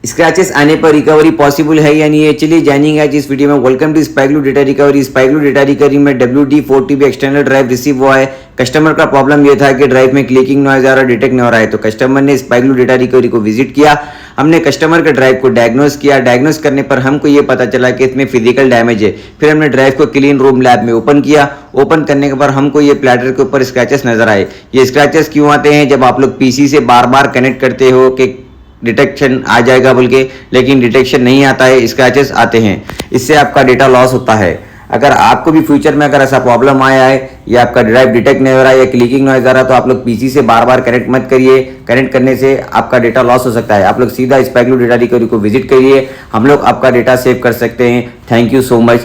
Scratches आने पर recovery possible है या नहीं है, चलिए जानेंगे आज इस वीडियो में। Welcome to Spyglu data recovery. Spyglu data recovery में WD-40 एक्सटर्नल ड्राइव रिसीव हुआ है। कस्टमर का प्रॉब्लम ये था कि ड्राइव में क्लिकिंग नॉइज आ रहा, डिटेक्ट नहीं हो रहा है। तो कस्टमर ने स्पाइगलू डेटा रिकवरी को विजिट किया। हमने कस्टमर के ड्राइव को डायग्नोस किया। डायग्नोस करने पर हमको ये पता चला कि इसमें फिजिकल डैमेज है। फिर हमने ड्राइव को क्लीन रूम लैब में ओपन किया। ओपन करने के बाद हमको ये प्लेटर के ऊपर स्क्रैचेस नजर आए। ये स्क्रैचेस क्यों आते हैं? जब आप लोग पीसी से बार बार कनेक्ट करते हो कि डिटेक्शन आ जाएगा बोल के, लेकिन डिटेक्शन नहीं आता है, स्क्रैचेस आते हैं। इससे आपका डेटा लॉस होता है। अगर आपको भी फ्यूचर में अगर ऐसा प्रॉब्लम आया है या आपका ड्राइव डिटेक्ट नहीं हो रहा है या क्लिकिंग नॉइज आ रहा है, तो आप लोग पीसी से बार बार कनेक्ट मत करिए। कनेक्ट करने से आपका डेटा लॉस हो सकता है। आप लोग सीधा स्पाइगलू डेटा रिकवरी को विजिट करिए, हम लोग आपका डेटा सेव कर सकते हैं। Thank you so much.